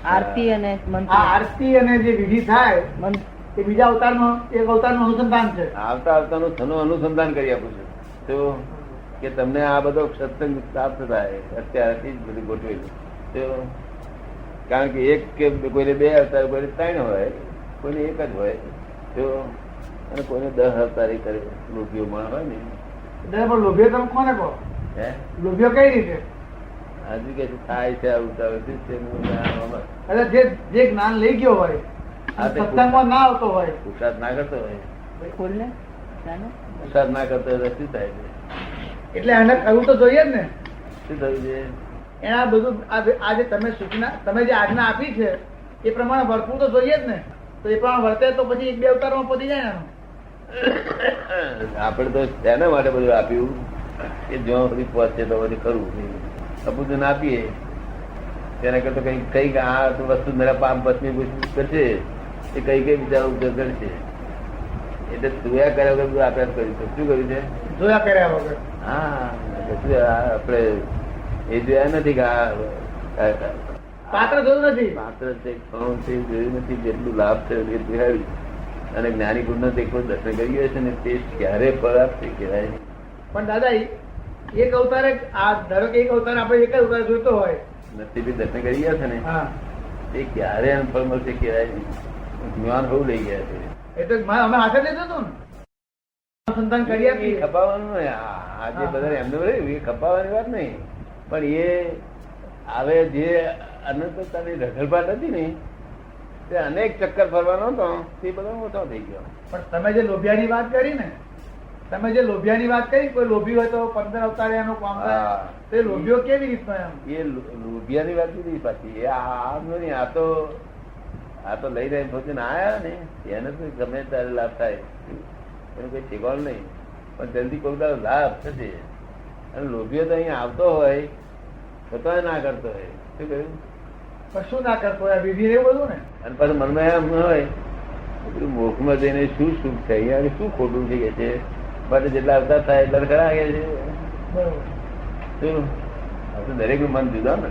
આરતી અને મંત્ર. આ આરતી અને જે વિધિ થાય એ બીજા અવતારનો એક અવતારનું અનુસંધાન છે. આવતા આવતાનું થનું અનુસંધાન કરી આપું છું તો કે તમને આ બધો સત્સંગ પ્રાપ્ત થાય અત્યારથી જ બધું ગોઠવેલું તો કારણ કે એક કે કોઈને 2 અવતાર, કોઈને 3 હોય, કોઈને 1 જ હોય તો અને કોઈને 10 અવતાર કરે લોભીઓ માણસ હોય ને. પણ લોભ્યો તમે કોને કહો? હે લોભ્યો કઈ રીતે? હજુ કે થાય છે અવતાર એટલે જે જ્ઞાન લઈ ગયો હોય સત્સંગમાં ના આવતો હોય, પુરુષાર્થ ના કરતો હોય, ખોલને પુરુષાર્થ ના કરતો હોય શું થાય છે? એટલે એને કરવું તો જોઈએ જ ને. શું થયું છે? એને આ બધું આજે તમે સૂચના, તમે જે આજ્ઞા આપી છે એ પ્રમાણે વર્તવું તો જોઈએ જ ને. તો એ પ્રમાણે વર્તે તો પછી 1-2 અવતારમાં પતી જાય ને. આપણે તો તેના માટે બધું આપ્યું કે જો બધી પહોંચે તો બધું કરવું. સબૂત આપીએ તેના કરતા કઈક આ વસ્તુ મેરા પામ પત્ની કરશે એ કઈ બિચારો ઉપયોગ કરશે. એટલે જોયા કર્યા વગર બધું આપ્યા કર્યું છે. શું કર્યું છે? જોયા કર્યા વગર. હા, આપડે એ જોયા નથી કે પાત્ર જોયું નથી, પાત્ર છે કોણ છે જોયું નથી. જેટલું લાભ થયો એ જોયું. અને જ્ઞાની ગુણ નો કોઈ દર્શન કર્યું હશે ને તે ક્યારે ફળ આપશે કહેવાય. પણ દાદા એક અવતારે આ ધારો કે એક અવતાર આપણે એક જ અવતાર જોઈતો હોય, નસીબી દર્શન કરી ગયા છે ને હા, એ ક્યારે એનું ફળ મળશે કહેવાય. જ્ઞાન બહુ લઈ ગયા છે. એ તો અમે હાથે લીધું હતું ને સંતાન કરી આપી. ખપાવાનું નહીં. આ જે બધા એમને રહ્યું એ ખપાવાની વાત નહીં, પણ એ હવે જે અનંતતાની રખડપાટ હતી ને તે અનેક ચક્કર ફરવાનો હતો તે બધો ઓછો થઈ ગયો. પણ તમે જે લોભિયાની વાત કરી ને, તમે જે લોભિયાની વાત કરી, કોઈ લોભી હોય તો 15 અવતારે એનું કામ થાય, તો એ લોભિયો કેવી રીતનો એમ? એ લોભિયાની વાત નથી પાછી. એ આ નહીં, આ તો લઈ રહ્યા પોતે આયા ને એને તો ગમે ત્યારે લાભ થાય એનું કઈ ઠેકાણું નહીં. પણ જલ્દી કોઈ તારો લાભ થશે. અને લોભિયો તો અહીંયા આવતો હોય તો ના કરતો હોય. શું કહ્યું? પણ શું ના કરતો હોય? વિધિ એવું બધું ને. અને પાછું મનમાં એમ હોય મોખમાં જઈને શું સુખ છે, અહીંયા શું ખોટું છે કે છે માટે જેટલા અવતાર થાય એટલા ખરા કે છે. શું દરેક નું મન જુદા ને,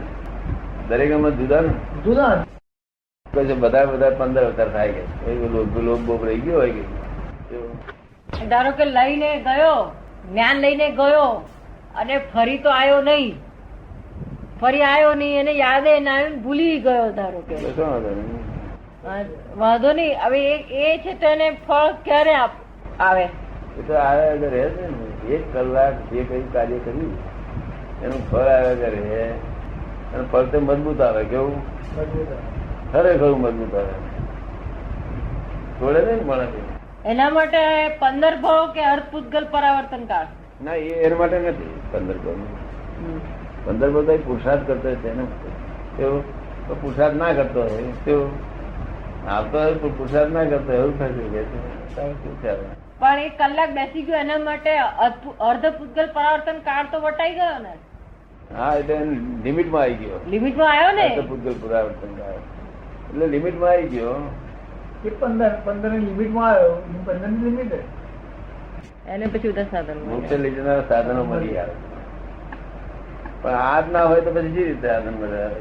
દરેક નું મન જુદા ને જુદા બધા 15 અવતાર થાય કે લોભ બોભ રહી ગયો હોય કે. ધારો કે લઈને ગયો, જ્ઞાન લઈને ગયો અને ફરી તો આવ્યો નહીં, ફરી આવ્યો નહીં, એને યાદે ના આવ્યું, ભૂલી ગયો. ધારો કે વાંધો નહીં. હવે એ છે તો એને ફળ ક્યારે આવે? એ તો આવ્યા રહે છે ને. 1 કલાક જે કઈ કાર્ય કર્યું એનું ફળ આવ્યા રહે. અને ફળ તો મજબૂત આવે. કેવું? ખરેખર મજબૂત આવે. છોડે નહીં મળે. એના માટે 15 ભાવ કે અર્થપૂતગલ પરાવર્તન કાળ? ના, એના માટે નથી 15 ભાવ. 15 ભાવ તો પુરુષાર્થ કરતો હોય તેને કેવું? તો પુરુષાર્થ ના કરતો હોય કેવું? આવતો હોય પણ પુરુષાર્થ ના કરતો એવું થશે કે શું ચાલે? પણ 1 કલાક બેસી ગયો એના માટે અર્ધપૂતગલ પરાવર્તન કાળ તો વટાઈ ગયો ને. હા, એટલે લિમિટમાં આવી ગયો. લિમિટમાં આવ્યો ને. અર્ધપૂતગલ પુરાવર્તન કાળ એટલે લિમિટમાં આવી ગયો. એ 15 ની લિમિટમાં આવ્યો. 15 ની લિમિટ એને પછી ઉદા સાધન મોક્ષ લઈ જનારા સાધનો મળી આવે. પણ આ જ ના હોય તો પછી જે રીતે સાધન મળે આવે?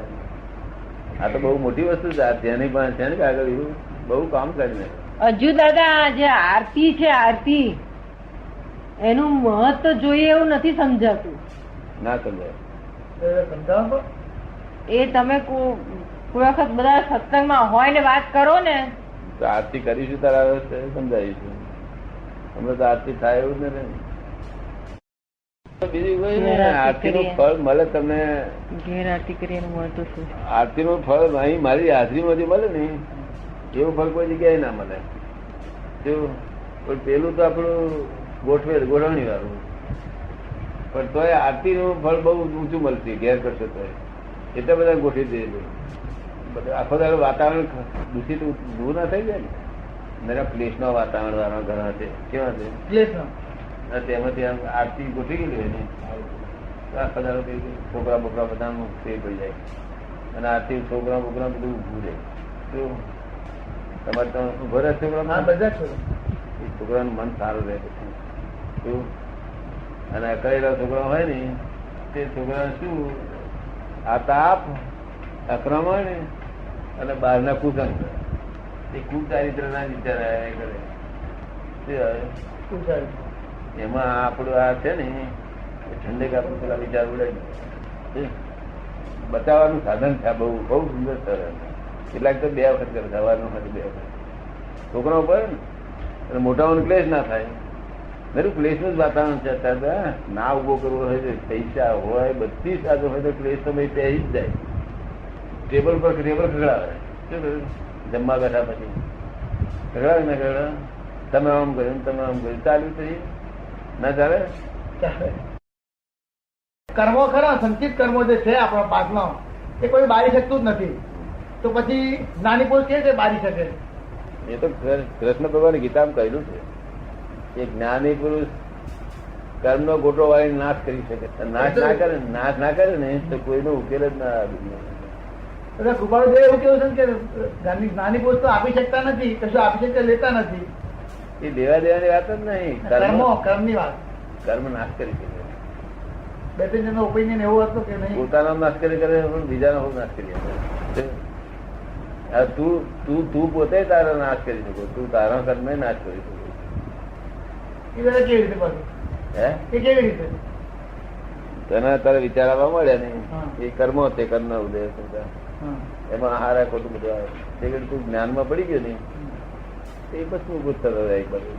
આ તો બહુ મોટી વસ્તુ છે. જેની પણ છે ને આગળ એવું બહુ કામ કરીને. હજુ દાદા જે આરતી છે, આરતી એનું મહત્વ જોઈએ એવું નથી સમજાતું. ના સમજાય. સમજાવો એ તમે કોઈ વખત બધા સત્સંગમાં હોય ને વાત કરો ને તો આરતી કરીશું તારા સમજાવીશું. અમે તો આરતી થાય એવું જ નથી. બીજું કોઈ નહીં. આરતી નું ફળ મળે તમને. ઘેર આરતી કરી એનું મહત્વ શું? આરતી નું ફળ અહીં મારી હાજરીમાં જે મળે ને એવું ફળ કોઈ જગ્યાએ ના મળે. પણ પેલું તો આપણું ગોઠવણી વાળું. પણ તોય આરતી નું ફળ બહુ ઊંચું મળશે ઘેર કરશો તો. એટલા બધા ગોઠવી દે. આખો દાડો વાતાવરણ દૂષિત દૂર ના થઈ જાય ને. મારા પ્લેસ નો વાતાવરણ વાળા ઘણા છે. કેવા છે? પ્લેસ નો. તેમાંથી આરતી ગોઠવી ગયેલી હોય ને આખો દાડો છોકરા બોકરા બધા ફેર પડી જાય. અને આરતી છોકરા બોકરા બધું ઉભું રહે. શું તમારે તો ઉભો રહે છોકરા? બધા એ છોકરાનું મન સારું રહે. શું અને અકળેલા છોકરા હોય ને તે છોકરા શું આ તાપ આક્રમણ અને બહારના કુસંગ એ કુચારિત્ર ના વિચાર આવ્યા કરે. શું આવે? શું ચાલે? એમાં આપણું આ છે ને ઠંડક આપણું પેલા વિચાર ઉડાડી બચાવવાનું સાધન છે. બહુ બહુ સુંદર સરળ. કેટલાક તો 2 વખત કરે, સવારનું હોય 2 વખત. છોકરાઓ પર ને મોટાઓનો ક્લેશ ના થાય. દરેક ક્લેશનું જ વાતાવરણ છે અત્યારે. ના ઉભો કરવો હોય તો પૈસા હોય બધી સાધન હોય તો ક્લેશ તો ભાઈ પહેરી જ જાય. ટેબલ પર ટેબલ ખગડાવે. શું કર્યું? જમવા બેઠા પછી ખગડાવે ને ખગડાવે. તમે આમ કર્યું તમે આમ કર્યું ચાલ્યું થઈ ના ચાલે. ચાલે. કર્મો ખરા, સંચિત કર્મો જે છે આપણા પાછલા એ કોઈ બાળી શકતું જ નથી. તો પછી નાની પુરુષ કેવી રીતે બાળી શકે? એ તો કૃષ્ણ ભગવાન ગીતામાં કહેલું છે કે જ્ઞાની પુરુષ કર્મનો ગોટો વાળી નાશ કરી શકે. નાશ ના કરે ને તો કોઈનો ઉકેલ જ ના આવે. એટલે કૃપાળુદેવ એવું કેવું છે કે નાની પુરુષ તો આપી શકતા નથી, કશું આપી શકતા લેતા નથી. એ દેવા દેવાની વાત જ નહીં. કર્મની વાત. કર્મ નાશ કરી શકે. 2-3 જણનો ઓપિનિયન એવું હતું કે નહીં પોતાનો નાશ કરી કરે પણ બીજાનો હું નાશ કરી શકે. તું પોતે તારો નાશ કરી શકો. તું તારા કર્મ નાશ કરી શકો. એ બધા કેવી રીતે પાછું? હે એ કેવી રીતે? તને તારે વિચાર આવવા મળ્યા ને હા. એ કર્મો તે કર્મ ઉદય થતા એમાં હારા ખોટું બધું આવે. તે ઘડી તું જ્ઞાનમાં પડી ગયો ને એ પછી ગુસ્સો એક બાજુ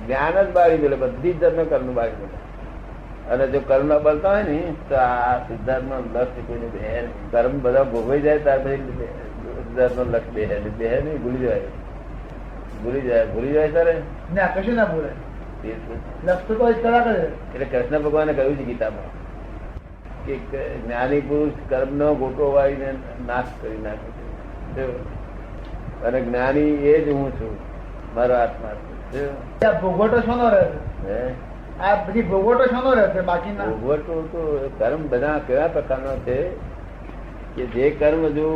જ્ઞાન જ બાળી ગયેલું. બધી જ જાતનું કર્મ બાળી ગયેલું. અને જો કર્મ ના બળતા હોય ને તો આ સિદ્ધાર્થ નો લક્ષ્ય કોઈને બે નહીં. કર્મ બધા ભોગવાઈ જાય ત્યાર પછી સિદ્ધાર્થ નો લક્ષ્ય બે નહીં. ભૂલી જાય તારે ના કશું ના બોલે. લક્ષ તો જ કરા કરે. એટલે કૃષ્ણ ભગવાને કહ્યું છે ગીતામાં કે જ્ઞાની પુરુષ કર્મનો ગોટો વાળીને નાશ કરી નાખે છે. અને જ્ઞાની એ જ હું છું, મારો આત્મા છે. ભોગવટો શોનો રહે છે? હે આ બધી ભોગવટો શોનો રહે છે? બાકીના ભોગવટો તો કર્મ બધા કેવા પ્રકારનો છે કે જે કર્મ જો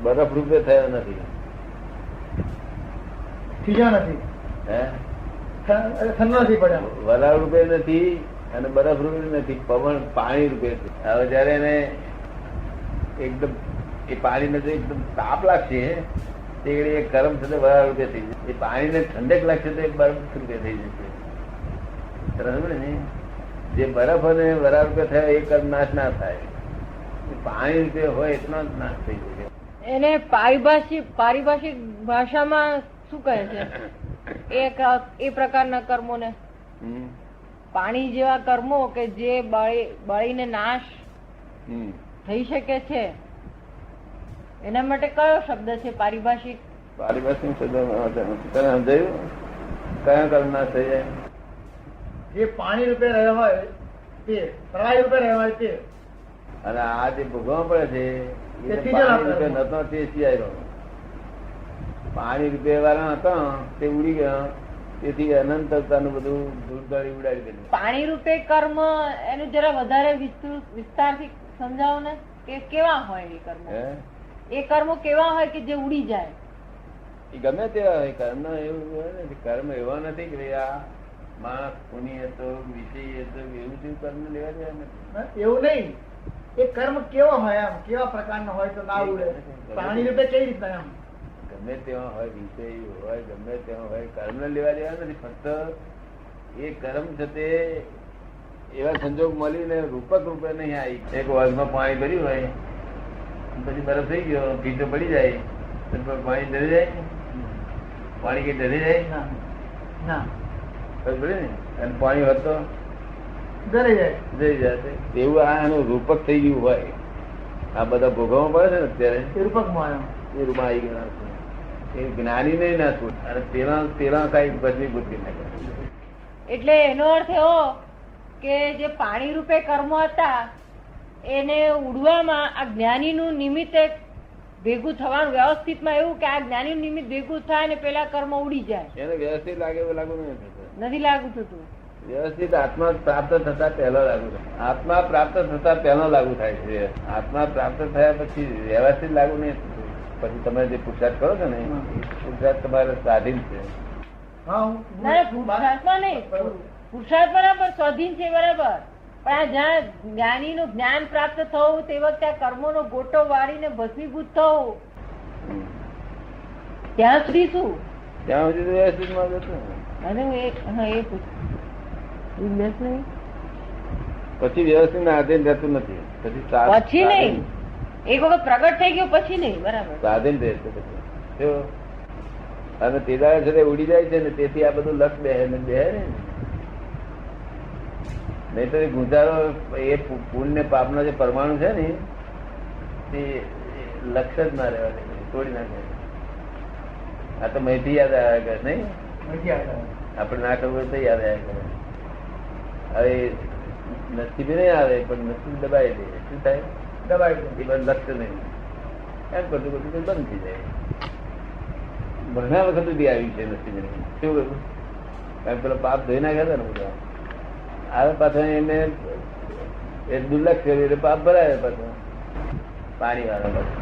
બરફ રૂપે થયો નથી. ખીજા નથી, હે ઠંડો નથી પડ્યા, વરાળ રૂપે નથી અને બરફ રૂપે નથી, પવન પાણી રૂપે છે. હવે જયારે એને એકદમ એ પાણીને જો એકદમ તાપ લાગશે તે એ ગરમ થશે વરાળ રૂપે થઈ જશે. એ પાણીને ઠંડક લાગશે તો એ બરફ રૂપે થઈ જશે. સમજે ને? જે બરફ અને વરાળ રૂપે થયો એ કર્મ નાશ ના થાય. પાણી રૂપે હોય એટલો જ નાશ થઈ શકે. એને પારિભાષિક ભાષામાં શું કહે છે એ પ્રકારના કર્મોને? પાણી જેવા કર્મો કે જે બળીને નાશ થઈ શકે છે એના માટે કયો શબ્દ છે પારિભાષિક? પારિભાષિક શબ્દ તને સમજાયું? કયા કર્મ નાશ થઈ જાય? જે પાણી રૂપે રહ્યા હોય તે, પ્રવાહી રૂપે રહ્યા હોય તે, અને આ જે ભોગવવા પડે છે એ પાણી રૂપે નતો તે સિવાય પાણી રૂપે વાળા હતા તે ઉડી ગયા. તેથી અનંતતાનું બધું ધૂળધાળી ઉડાડી દીધું. પાણી રૂપે કર્મ એનું જરા વધારે વિસ્તારથી સમજાવો ને કે કેવા હોય એ કર્મ? એ કર્મો કેવા હોય કે જે ઉડી જાય? એ ગમે તેવા હોય. કર્મ એવું હોય ને, કર્મ એવા નથી કે ભાઈ આ માણસ ખૂની હતો, વિષય હતો, એવું જેવું કર્મ લેવા જાય નથી. એવું નહીં. એ કર્મ કેવો હોય, એમ કેવા પ્રકારનો હોય તો ના ઉડે? પાણી રૂપે કઈ રીતના? એમ ગમે તેવા હોય, વિષય હોય, ગમે તેવા હોય, કર્મ લેવા દેવા નથી. ફક્ત એ કર્મ છે તે એવા સંજોગ મળીને રૂપક રૂપે નહીં આવી. એક વાઘમાં પાણી ભર્યું હોય પછી બરફ થઈ ગયો, ભીતો પડી જાય તો પાણી ડરી જાય? પાણી કઈ ડરી જાય? ના. ને અને પાણી હોત તો ડરી જાય, જઈ જાય. એવું આ એનું રૂપક થઈ ગયું હોય. આ બધા ભોગવવા પડે છે ને અત્યારે એ રૂપકમાં એ રૂપમાં આવી ગયા છે. એ જ્ઞાની નહીં ના છૂટ. અને પેલા કઈ બદલી બુદ્ધિ ના કરે. એટલે એનો અર્થ એવો કે જે પાણી રૂપે કર્મો હતા એને ઉડવામાં આ જ્ઞાનીનું નિમિત્ત ભેગું થવાનું વ્યવસ્થિતમાં એવું કે આ જ્ઞાનીનું નિમિત્ત ભેગું થાય ને પેલા કર્મ ઉડી જાય. એને વ્યવસ્થિત લાગે એવું લાગુ નથી લાગુ થતું. વ્યવસ્થિત આત્મા પ્રાપ્ત થતા પહેલો લાગુ થાય. આત્મા પ્રાપ્ત થતા પહેલો લાગુ થાય છે. આત્મા પ્રાપ્ત થયા પછી વ્યવસ્થિત લાગુ નહીં થતું. પછી તમે જે પુરુષાર્થ કરો છો ને પુરુષાર્થ તમારે સ્વાધીન છે. પુરુષાર્થમાં નહીં, પુરુષાર્થ બરાબર, સ્વાધીન છે બરાબર, પણ આ જ્યાં જ્ઞાનીનું જ્ઞાન પ્રાપ્ત થવું તે વખતે આ કર્મોનો ગોટો વાળીને ભસ્મીભૂત થવું, ત્યાં સુધી શું? ત્યાં સુધી તો વ્યવસ્થિત માં જતો. અને હું એ પૂછું નહીં, પછી વ્યવસ્થિત ના આધીન રહેતું નથી. પછી નહીં, એક વખત પ્રગટ થઈ ગયો પછી નહીં. બરાબર, સ્વાધીન રહેશે પછી. અને તે દાડે છે ઉડી જાય છે ને, તેથી આ બધું લક્ષ બેહે ને નહીં તો એ ગુંજારો એ પુણ્ય ને પાપ નો જે પરમાણુ છે ને તે લક્ષ જ ના રહેવા દે, તોડી નાખે. આ તો મેથી યાદ આવ્યા કરે નહીં, આપડે ના કરવું હોય તો યાદ આવ્યા કરે. હવે નસીબ નહીં આવે પણ નસીબ દબાઈ દે. શું થાય? દબાઈ દે. એ બધું લક્ષ નહીં એમ કરતું કરતું બંધ થઈ જાય. ઘણા વખત સુધી આવ્યું છે નસીબ નહીં. શું કર્યું? કારણ પેલો પાપ ધોઈ નાખ્યા હતા ને બધા. આવે પાછા એને દુર્લક્ષ કર્યું એટલે પાપ ભરાય પાછો પાણી વાળા પાછું.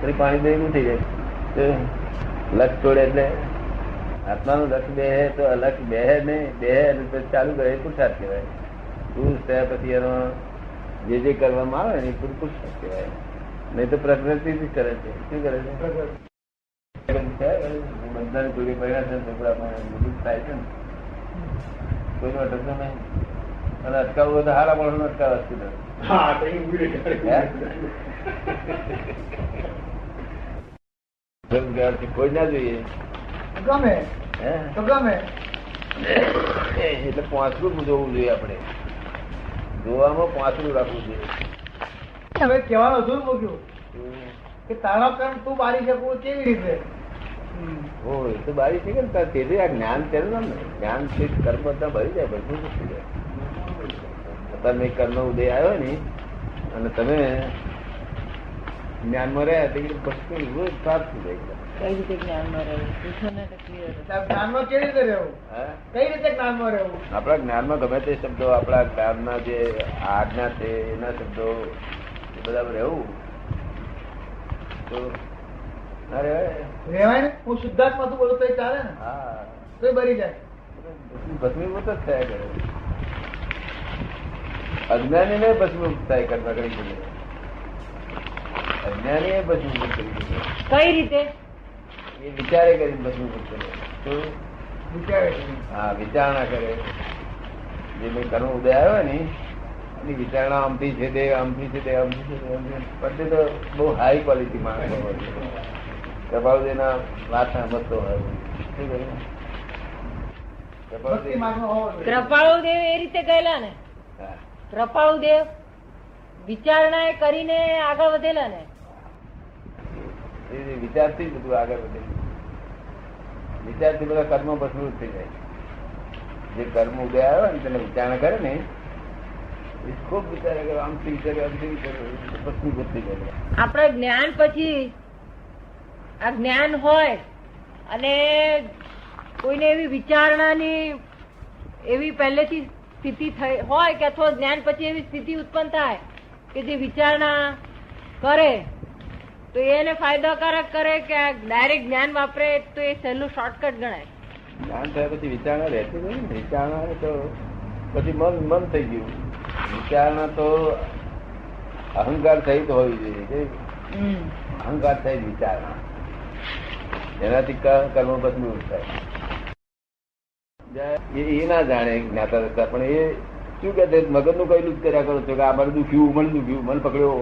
પછી પાણી દઈ થઈ જાય. લક્ષ છોડે એટલે આત્માનું લક્ષ બે તો અલક્ષ બે નહીં, બે ચાલુ કરે પુરુષાર્થ કહેવાય. પુરુષ થયા પછી એનો જે કરવામાં આવે ને એ પુરુષાર્થ કહેવાય. નહીં તો પ્રકૃતિ જ કરે છે. શું કરે છે? બધાની જોડી પડ્યા છે, છોકરા થાય છે ને, કોઈ અટકતો નહીં. અને અટકાવવું હોય તો હારા માણસ અટકાવ કોઈ ના જોઈએ. ગમે તો ગમે એટલે પાંચરું જોવું જોઈએ. આપણે જોવામાં પાંચરું રાખવું જોઈએ. હવે કહેવાનું શું મૂક્યું કે તારો કર્મ તું બાળી શકું કેવી રીતે? હો એ તો બારી છે કે તેથી આ જ્ઞાન તેનું ને જ્ઞાન થી કર્મ બધા ભરી જાય, બધું થઈ જાય. તમે કર્મ ઉદય આવ્યો ને અને તમે જ્ઞાનમાં રહ્યા તો બધું રોજ પ્રાપ્ત થઈ જાય. કઈ રીતે જ્ઞાનમાં રહેવું? પૂછો ને તો clear. જ્ઞાનમાં કેવી રીતે રહેવું? કઈ રીતે જ્ઞાનમાં રહેવું? આપણા જ્ઞાનમાં ગમે તે શબ્દો, આપણા જ્ઞાનના જે આજ્ઞા છે એના શબ્દો બધા રહેવું તો ના રેવાય ને. હું શુદ્ધાત્મા તું બોલું તો ચાલે ને? હા, તો બરી જાય. ભસ્મીભૂત જ થયા કરે. અજ્ઞાની ને ભસ્મીભૂત થાય કરવા કરી શકે. અજ્ઞાની એ ભસ્મીભૂત કરી શકે. કઈ રીતે? એ વિચારે કરી ભસ્મીભૂત કરે. તો વિચારે હા, વિચારણા કરે. જે મેં કર્મ ઉદય આવ્યો ને એની વિચારણા આમથી છે તે આમથી છે તે આમથી છે પણ તો બહુ હાઈ ક્વોલિટી માણસો હોય. કૃપાળુદેવના વાત સમજતો હોય. શું કર્યું? કૃપાળુદેવ એ રીતે ગયેલા ને. કૃપાળુદેવ વિચારણા એ કરીને આગળ વધેલા ને. વિચારથી જ બધું આગળ વધે. વિચારથી બધા કર્મ ભસ્મીભૂત થઈ જાય. જે કર્મ ઉદય આવ્યો ને તેને વિચારણા કરે ને એ ખૂબ વિચારે કરે, આમથી વિચારે આમથી વિચારે ભસ્મીભૂત થઈ જાય. આપણે જ્ઞાન પછી આ જ્ઞાન હોય અને કોઈને એવી વિચારણાની એવી પહેલેથી સ્થિતિ થઈ હોય કે અથવા જ્ઞાન પછી એવી સ્થિતિ ઉત્પન્ન થાય કે જે વિચારણા કરે તો એને ફાયદાકારક કરે કે ડાયરેક્ટ જ્ઞાન વાપરે તો એ સહેલું શોર્ટકટ ગણાય. જ્ઞાન થયા પછી વિચારણા રહેતી નહીં ને. વિચારણા તો પછી મન થઈ ગયું. વિચારણા તો અહંકાર સહિત હોવી જોઈએ. અહંકાર સહિત વિચારણા એનાથી કર્મ ભસ્મીભૂત થાય. એ ના જાણે જ્ઞાતા દસતા, પણ એ શું કે મગજ નું કહેલું જ કર્યા કરો છો કે આ મને દુખ્યું, મને દુખ્યું, મને પકડ્યો.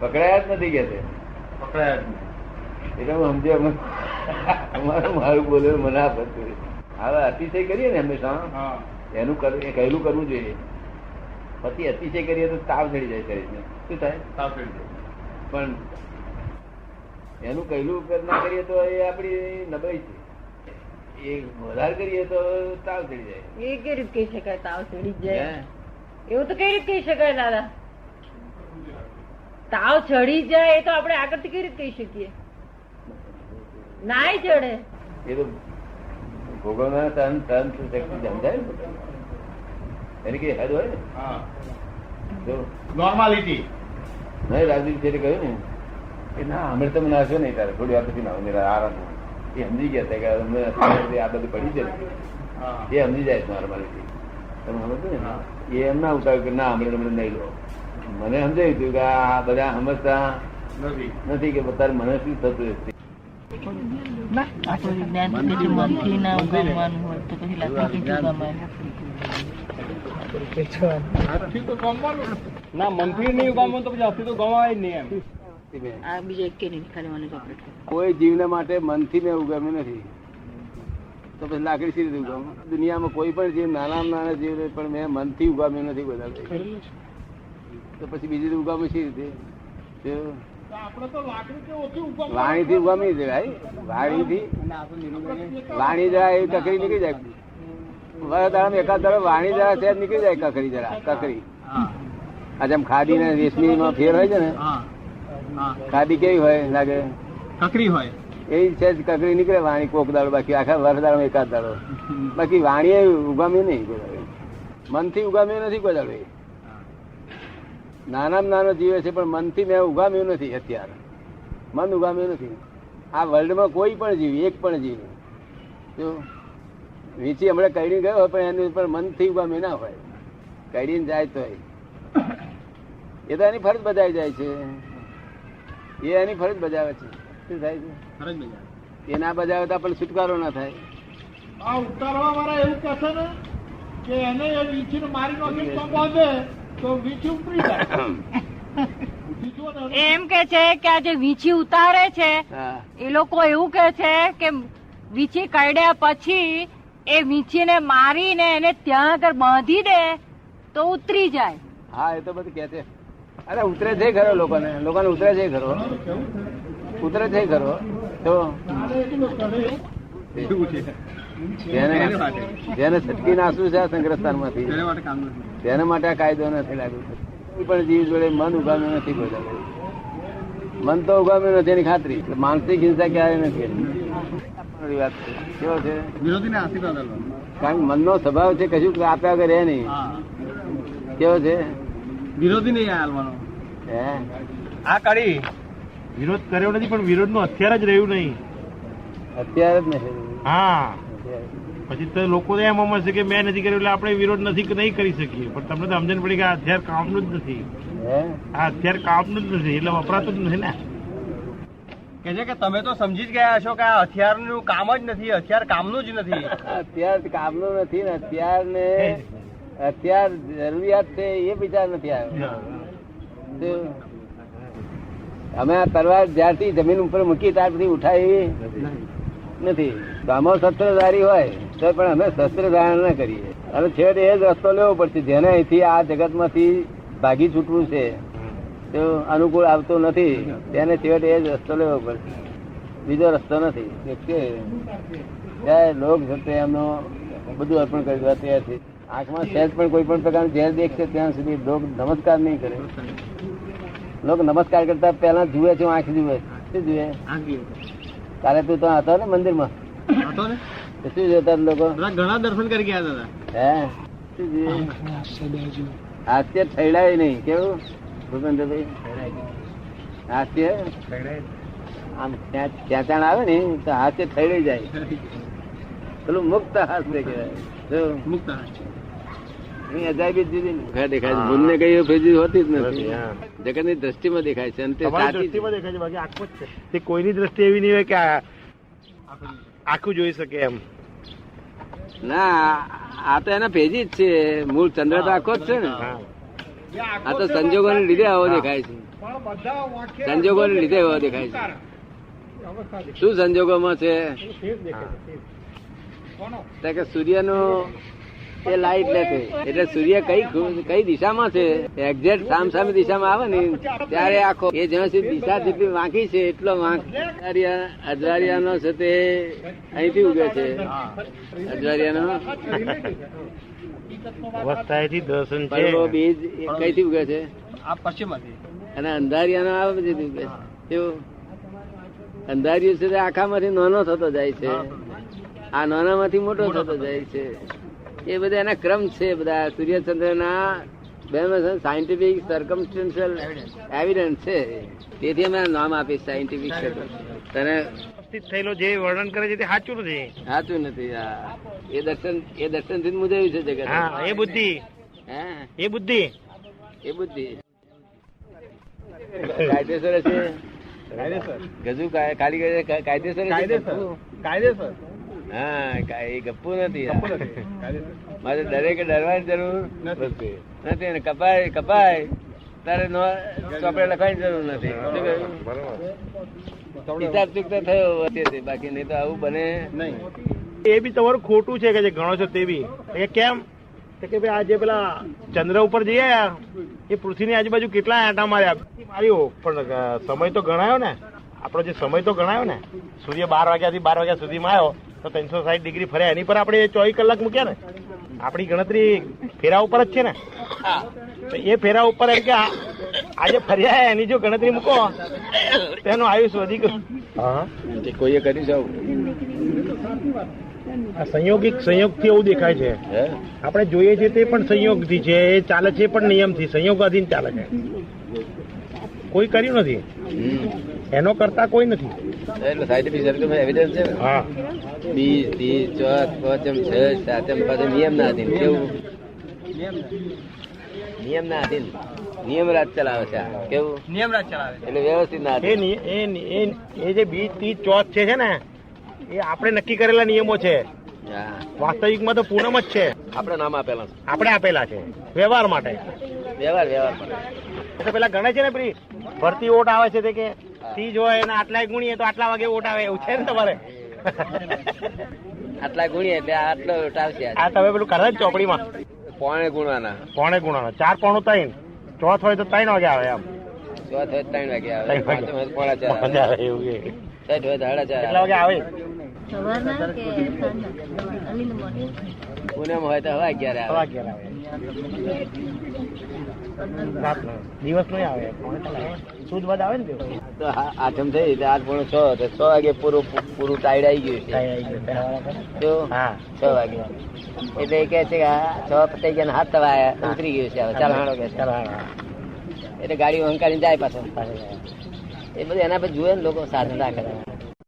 પકડાયા જ નથી કે પકડાયા એટલે હું સમજ્યો. મારું બોલે મને આ બધું હવે અતિશય કરીએ ને હંમેશા એનું કહેલું કરવું જોઈએ. પછી અતિશય કરીએ તો તાવ ચડી જાય શરીરને. શું થાય? તાવ ચડી જાય. પણ એનું કહેલું ના કરીએ તો એ આપડી નબળાઈ છે. એ વધારે કરીએ તો તાવ ચડી જાય. એ કઈ રીતે કહી શકાય તાવ ચડી જાય? એવું તો કઈ રીતે કહી શકાય દાદા? તાવ ચડી જાય એ તો આપણે આગળથી કઈ રીતે કહી શકીએ? નાય ચડે એ તો ભોગવના તન શક્તિ સમજાય ને એની કઈ હદ હોય ને. નોર્માલિટી નહીં રાજદીપ છે કહ્યું ને કે ના અમે તમે નાશો નહીં તારે થોડી વાર પછી ના આરામ. એ સમજી ગયા હતા કે આ બધું પડી જાય એ સમજી જાય નોર્માલિટી. તમે સમજો ને? એ એમ ના ઉતાર્યું કે ના હમણાં નહીં લો. મને સમજાયું હતું કે આ બધા સમજતા નથી કે તારે મને શું થતું હશે. ના મનથી નહીં ઉગામવાનું તો પછી અસ્તિત્વ ગમાય જ નહીં એમ. કોઈ જીવને માટે મનથી મેં ઉગામ્યું નથી તો પછી લાકડી સી રીતે ઉગામ? દુનિયામાં કોઈ પણ જીવ નાના જીવ પણ મેં મનથી ઉગામ્યું નથી બધા. તો પછી બીજી રીતે ઉગામ્યું સી રીતે? વાણીથી ઉગામી જાય. વાણી જરા એ કકરી નીકળી જાય. દાડા એકાદ દાડો વાણી જરા છે નીકળી જાય. કકરી જરા કકરી આ જેમ ખાદી ને રેશમી માં ફેર હોય છે ને, ખાદી કેવી હોય લાગે? કકરી હોય એ છે કકરી નીકળે વાણી કોક દાડો. બાકી આખા વર્ષ દાડો એકાદ દાડો. બાકી વાણી એ ઉગામ્યું નહીં કોઈ દાડો. મનથી ઉગામ્યું નથી કોઈ દાડો. નાનામાં નાનો જીવે છે પણ મનથી મેં ઉગામ્યું નથી. અત્યારે મન ઉગામ્યું નથી. આ વર્લ્ડમાં કોઈ પણ જીવ, એક પણ જીવ જો વીંછી હમણાં કઈડી ગયો હોય પણ એની ઉપર મનથી ઉગામ્યું ના હોય. કઈડીને જાય તો એ તો એની ફરજ બજાવી જાય છે. એ એની ફરજ બજાવે છે. શું થાય છે? એ ના બજાવે તો આપણને છુટકારો ના થાય. આ ઉતારવા વાળા એવું કહે છે ને કે એને વીંછી મારી નાખી તો બાંધે તો વીંછી ઉતરી જાય. એમ કે છે કે આ જે વીંછી ઉતારે છે હા એ લોકો એવું કે છે કે વીંછી કરડ્યા પછી એ વીંછીને મારીને એને ત્યાં આગળ બાંધી દે તો ઉતરી જાય. હા એ તો બધું કે છે. અરે ઉતરે છે ખરો લોકોને ઉતરે છે ખરો. ઉતરે છે ખરો તો જેને છટકી નાસવું છે આ સંગ્રહસ્થાન માંથી તેના માટે આ કાયદો નથી લાગ્યો. કોઈ પણ જીવ જોડે મન ઉગામ્યું નથી કોઈ દાડો. મન તો ઉગામ્યું નથી એની ખાતરી. માનસિક હિંસા ક્યારે નથી. વાત છે કેવો છે? વિરોધીને આશીર્વાદ કારણ કે મનનો સ્વભાવ છે કશું આપ્યા વગર રહે નહીં. કેવો છે? વિરોધી નહીં હાલવાનો. હે આ કરી વિરોધ કર્યો નથી પણ વિરોધ નું હથિયાર જ રહ્યું નહીં. અત્યારે જ નથી. હા પછી તો લોકો એમ સમજશે કે મેં નથી કર્યું એટલે આપણે વિરોધ નહીં કરી શકીએ. પણ તમને તો સમજણ પડી કે આ હથિયાર કામનું જ નથી. આ હથિયાર કામનું જ નથી એટલે વપરાતું જ નથી ને. કે છે કે તમે તો સમજી જ ગયા છો કે આ હથિયારનું કામ જ નથી. હથિયાર કામનું જ નથી. હથિયાર કામનું નથી ને હથિયાર જરૂરિયાત છે એ વિચાર નથી આવ્યો. અમે આ તલવાર જ્યારથી જમીન ઉપર મૂકી ત્યાર પછી ઉઠાવી નથી. ગામો શસ્ત્રધારી હોય તો પણ અમે શસ્ત્ર ધારણ ના કરીએ. અને છેવટે એ જ રસ્તો લેવો પડશે જેને અહીંથી આ જગત માંથી ભાગી છૂટવું છે તો અનુકૂળ આવતો નથી. તેને છેવટે એ જ રસ્તો લેવો પડશે. બીજો રસ્તો નથી. લોક છે એમનો બધું અર્પણ કરી દેવા તૈયાર છે. આંખમાં સહેજ પણ કોઈ પણ પ્રકારનું ઝેર દેખશે ત્યાં સુધી લોક નમસ્કાર નહીં કરે. લોકો નમસ્કાર કરતા પહેલા જુએ છે આંખ જુએ. શું જુએ? કાલે તું તો હતો ને મંદિરમાં? શું જોતા લોકો? ઘણા દર્શન કરી ગયા હતા. હે શું જુએ? હાસ્ય થયેલાય નહીં. કેવું ભૂપેન્દ્રભાઈ? હાસ્ય આમ ખેંચાણ આવે ને તો હાસ્ય થઈ જાય. પેલું મુક્ત હાસ્ય કહેવાય. મુક્ત અજાયબી જુદી દેખાય છે. ભૂલને કઈ ફેજી હોતી જ નથી. જગત ની દ્રષ્ટિમાં દેખાય છે. તે કોઈની દ્રષ્ટિ એવી નહીં હોય કે આખું જોઈ શકે એમ. ના આ તો એના ભેજી જ છે. મૂળ ચંદ્ર તો આખો જ છે ને. આ તો સંજોગોને લીધે આવો દેખાય છે. સંજોગોને લીધે આવો દેખાય છે. શું સંજોગોમાં છે કે સૂર્યનો એ લાઈટ લે છે એટલે સૂર્ય કઈ દિશામાં છે એક્ઝેક્ટ સામસામી દિશામાં આવે ને ત્યારે આખો એ જ્યાં સુધી દિશા જેટલી વાંકી છે એટલો વાંક અજવાળિયાનો છે તે અહીંથી ઉગે છે. અજવાળિયાનો અવસ્થાએથી દર્શન છે. બીજ કઈથી ઉગે છે? આ પશ્ચિમમાંથી. અને અંધારિયાનો આ બધું ઉગે છે. અંધારિયું છે તે આખામાંથી નાનો થતો જાય છે. આ નાનામાંથી મોટો થતો જાય છે. એ બધા એના ક્રમ છે. બધા સૂર્યચંદ્ર ના બે સાયન્ટિફિક સર્કમસ્ટન્શિયલ એવિડન્સ છે, તેથી અમે નામ આપીશ સાયન્ટિફિક તને ઉપસ્થિત થયેલો જે વર્ણન કરે છે તે સાચું નથી. સાચું નથી. એ દર્શન થી મુજાયું છે જગત. હા, એ બુદ્ધિ, હા, એ બુદ્ધિ, એ બુદ્ધિ કાયદેસર છે. ગજુ ખાલી કાયદેસર કાયદેસર હા, એ ગપ્પુ નથી. મારે દરેકે ડરવાની જરૂર નથી. અને કપાય તારે ચોપડે લખવાની જરૂર નથી. શું કહ્યું? હિસાબ ચૂકતા થયો બાકી નહીં તો આવું બને નહીં. એ બી તમારું ખોટું છે કે જે ગણો છો તે બી. એ કેમ કે ભાઈ આ જે પેલા ચંદ્ર ઉપર જઈએ એ પૃથ્વીની આજુબાજુ કેટલા આંટા માર્યા પણ સમય તો ગણાયો ને. આપણો જે સમય તો ગણાયો ને, સૂર્ય 12 વાગ્યાથી 12 વાગ્યા સુધીમાં આવ્યો તો 360 ડિગ્રી ફર્યા, એની પર આપણે 24 કલાક મૂક્યા ને. આપણી ગણતરી ફેરા ઉપર જ છે ને. તો એ ફેરા ઉપર એમ કે આજે ફર્યા એની જો ગણતરી મૂકો તેનું આયુષ્ય વધી ગયું. હા, કોઈએ કરી જાવ સંયોગથી એવું દેખાય છે. આપણે જોઈએ છીએ તે પણ સંયોગથી છે, એ ચાલે છે પણ નિયમથી, સંયોગાધીન ચાલે છે. કોઈ કર્યું નથી, એનો કરતા કોઈ નથી. એટલે સાયન્ટિફિક સર્કમ એવિડન્સ છે ને. હા, 20, 30, 4, 5, 6, 7 પાછું નિયમ ના અધીન. કેવું? નિયમ ના અધીન. નિયમ રાજ ચલાવે છે. કેવું? નિયમ રાજ ચલાવે એટલે વ્યવસ્થિત ના અધીન. એ જે 20, 30, 34 છે ને એ આપણે નક્કી કરેલા નિયમો છે. વાસ્તવિકમાં તો પૂનમ જ છે. આપણે નામ આપેલા છે. આપણે આપેલા છે વ્યવહાર માટે. વ્યવહાર તો પેલા ગણે છે ને પેલી ભરતી ઓટ આવે છે તે કે 30 હોય અને આટલા ગુણીએ તો આટલા વાગે ઓટ આવે, એવું છે ને તમારે? આટલા ગુણીએ એટલે આટલો આવશે. આ તમે પેલું કરે જ ચોપડીમાં પોણે ગુણવાના. 4 પોણું 3, ચોથ હોય તો 3 વાગે આવે. એમ ચોથ હોય 3 વાગે આવે, પાંચમ હોય 4:30 આવે. એવું કે છઠ હોય 4:30 કેટલા વાગે આવે? પૂનમ હોય તો હવા 11 આવે. રાતનો દિવસ નહીં આવે. સુદ વધ આવે ને તો આઠમ થઈ એટલે 8:45 તો 6 વાગે પૂરું ટાઈડ આવી ગયું છે. તો હા, 6 વાગે એટલે એ કે છે કે 6 પતાઈ ગયા 7 થવા ઉતરી ગયું છે. હવે ચાલ હાણો કે એટલે ગાડી હંકારીને જાય પાછો. એ બધું એના પર જુએ ને લોકો સાધના કરે.